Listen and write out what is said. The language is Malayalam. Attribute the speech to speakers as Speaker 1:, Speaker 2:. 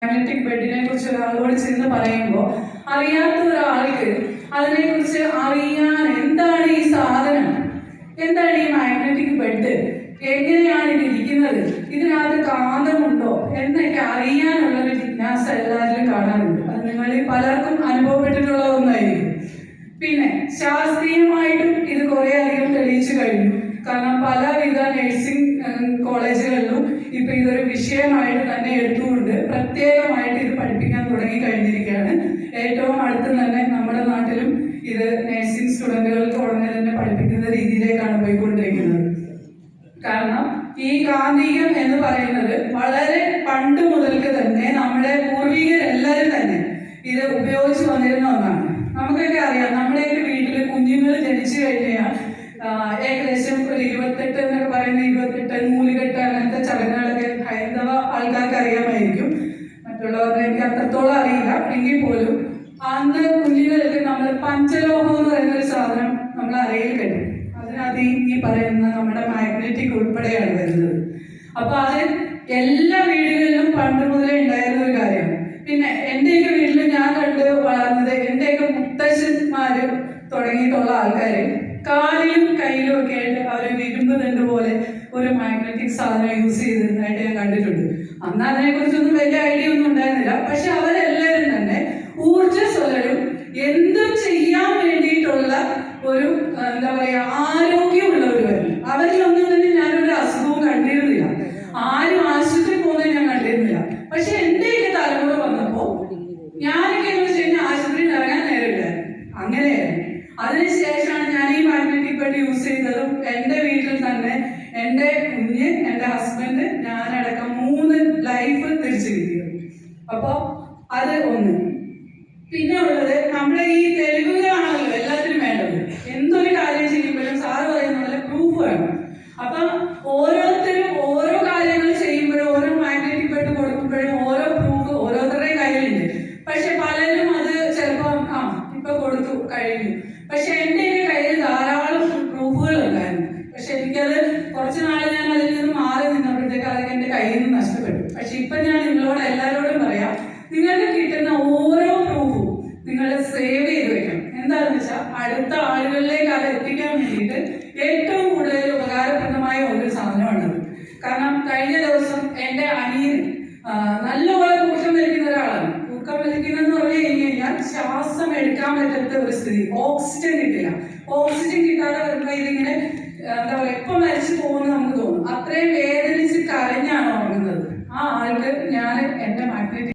Speaker 1: മാഗ്നറ്റിക് ബെഡിനെ കുറിച്ച് ഒരാളോട് ചെന്ന് പറയുമ്പോൾ അറിയാത്ത ഒരാൾക്ക് അതിനെക്കുറിച്ച് അറിയാൻ എന്താണ് ഈ സാധനം, എന്താണ് ഈ മാഗ്നറ്റിക് ബെഡ്, എങ്ങനെയാണ് ഇത് ഇരിക്കുന്നത്, ഇതിനകത്ത് കാന്തമുണ്ടോ എന്നൊക്കെ അറിയാനുള്ളൊരു ജിജ്ഞാസ എല്ലാവരിലും കാണാറുണ്ട്. അത് നിങ്ങളിൽ പലർക്കും അനുഭവപ്പെട്ടിട്ടുള്ള ഒന്നായിരിക്കും. പിന്നെ ശാസ്ത്രീയമായിട്ടും ഇത് കുറെ അധികം തെളിയിച്ചു കഴിഞ്ഞു. കാരണം പലവിധ നഴ്സിംഗ് കോളേജുകളിലും ഇപ്പൊ ഇതൊരു വിഷയമായിട്ട് തന്നെ എടുത്തുകൊണ്ട് പ്രത്യേകമായിട്ട് ഇത് പഠിപ്പിക്കാൻ തുടങ്ങി കഴിഞ്ഞിരിക്കുകയാണ്. ഏറ്റവും അടുത്ത് തന്നെ നമ്മുടെ നാട്ടിലും ഇത് നഴ്സിംഗ് സ്റ്റുഡന്റുകൾക്ക് ഉടനെ തന്നെ പഠിപ്പിക്കുന്ന രീതിയിലേക്കാണ് പോയിക്കൊണ്ടിരിക്കുന്നത്. കാരണം ഈ കാന്തികം എന്ന് പറയുന്നത് വളരെ പണ്ട് മുതൽക്ക് തന്നെ നമ്മുടെ പൂർവികരെല്ലാവരും തന്നെ ഇത് ഉപയോഗിച്ച് വന്നിരുന്ന ഒന്നാണ്. നമുക്കൊക്കെ അറിയാം, നമ്മുടെയൊക്കെ വീട്ടിൽ കുഞ്ഞുങ്ങൾ ജനിച്ചു കഴിഞ്ഞാൽ ഏകദേശം ഒരു 28 എന്നൊക്കെ പറയുന്ന 28 നൂലുകെട്ട് അങ്ങനത്തെ ചടങ്ങുകളൊക്കെ ഹൈന്ദവ ആൾക്കാർക്ക് അറിയാമായിരിക്കും. മറ്റുള്ളവരുടെ എനിക്ക് അത്രത്തോളം അറിയില്ല. എങ്കിൽ പോലും അന്ന് കുഞ്ഞുങ്ങൾക്ക് നമ്മൾ പഞ്ചലോഹം എന്ന് പറയുന്ന ഒരു സാധനം നമ്മൾ അരയിൽ കെട്ടും. അതിനകത്ത് ഈ പറയുന്ന നമ്മുടെ മാഗ്നറ്റിക് ഉൾപ്പെടെയാണ് വരുന്നത്. അപ്പൊ അത് എല്ലാ വീടുകളിലും പണ്ട് മുതലേ ഉണ്ടായിരുന്ന ഒരു കാര്യമാണ്. പിന്നെ എന്റെയൊക്കെ വീട്ടിൽ ഞാൻ കണ്ട് വളർന്നത് എന്റെയൊക്കെ മുത്തശ്ശന്മാര് തുടങ്ങിയിട്ടുള്ള ആൾക്കാര് കാലിലും കയ്യിലും ഒക്കെ ആയിട്ട് അവർ ഇരുമ്പ് തണ്ട് പോലെ ഒരു മാഗ്നറ്റിക് സാധനം യൂസ് ചെയ്തിരുന്നതായിട്ട് ഞാൻ കണ്ടിട്ടുണ്ട്. അന്ന് അതിനെ കുറിച്ചൊന്നും വലിയ ഐഡിയ ഒന്നും ഉണ്ടായിരുന്നില്ല. പക്ഷെ അവരെല്ലാവരും തന്നെ ഊർജ്ജസ്വലരും എന്തും ചെയ്യാൻ വേണ്ടിയിട്ടുള്ള ഒരു എന്താ പറയാ ആരോഗ്യമുള്ളവരുമായിരുന്നു. അവരിലൊന്നും തന്നെ ഞാനൊരു അസുഖവും കണ്ടിരുന്നില്ല. ആരും ആശുപത്രി പോകുന്നത് ഞാൻ കണ്ടിരുന്നില്ല. പക്ഷെ എന്റെയൊക്കെ തലമുറ വന്നപ്പോ ഞാനൊക്കെ എന്ന് വെച്ച് കഴിഞ്ഞാൽ ആശുപത്രിയിൽ ഇറങ്ങാൻ നേരില്ല. അങ്ങനെയായിരുന്നു. അതിനുശേഷമാണ് ഞാൻ ഈ മാഗ്നറ്റിക് ബെഡ് യൂസ് ചെയ്തതും എന്റെ വീട്ടിൽ തന്നെ എന്റെ കുഞ്ഞ്, എന്റെ ഹസ്ബൻഡ്, ഞാനടക്കം 3 ലൈഫ് തിരിച്ചു കിട്ടിയത്. അപ്പൊ അത് ഒന്ന്. പിന്നെ ഉള്ളത് നമ്മുടെ ഈ തെളിവുകളാണല്ലോ എല്ലാത്തിനും വേണ്ടത്. എന്തൊരു കാര്യം ചെയ്യുമ്പോഴും സാറ് പറയുന്ന പോലെ പ്രൂഫ് വേണം. അപ്പൊ ഓരോരുത്തരും ഓരോ കാര്യങ്ങൾ ചെയ്യുമ്പോഴും ഓരോ മാഗ്നറ്റിക് ബെഡ് കൊടുക്കുമ്പോഴും ഓരോ പ്രൂഫ് ഓരോരുത്തരുടെയും കയ്യിലുണ്ട്. പക്ഷെ പലരും അത് ചിലപ്പോ ഇപ്പൊ കൊടുത്തു കഴിഞ്ഞു. പക്ഷെ എന്റെ കയ്യിൽ ധാരാളം പ്രൂഫുകൾ ഉണ്ടായിരുന്നു. പക്ഷെ എനിക്കത് കുറച്ച് നാളെ ഞാൻ അതിൽ നിന്ന് മാറി നിന്നപ്പോഴത്തേക്ക് അതൊക്കെ എന്റെ കയ്യിൽ നിന്ന് നഷ്ടപ്പെട്ടു. പക്ഷെ ഇപ്പൊ ഞാൻ നിങ്ങളോട് എല്ലാവരോടും പറയാം, നിങ്ങൾക്ക് കിട്ടുന്ന ഓരോ പ്രൂഫും നിങ്ങൾ സേവ് ചെയ്ത് വെക്കണം. എന്താണെന്ന് വെച്ചാൽ അടുത്ത ആളുകളിലേക്ക് അത് എത്തിക്കാൻ വേണ്ടിയിട്ട് ഏറ്റവും കൂടുതൽ ഉപകാരപ്രദമായ ഒരു സാധനമാണത്. കാരണം കഴിഞ്ഞ ദിവസം എന്റെ അനിയൻ നല്ലപോലെ കൂട്ടം വലിക്കുന്ന ഒരാളാണ്. കൂട്ടം വലിക്കുന്നതെന്ന് പറഞ്ഞു കഴിഞ്ഞാൽ ശ്വാസം എടുക്കാൻ പറ്റാത്ത ഒരു സ്ഥിതി, ഓക്സിജൻ കിട്ടില്ല. ഓക്സിജൻ കിട്ടാതെ വരുമ്പോൾ ഇതിങ്ങനെ എന്താ പറയുക എപ്പം മരിച്ചു പോകുമെന്ന് നമുക്ക് തോന്നും. അത്രയും വേദനിച്ച് കരഞ്ഞാണ് ഉറങ്ങുന്നത്. ആ ആൾക്ക് ഞാൻ എന്റെ മാഗ്നറ്റിക്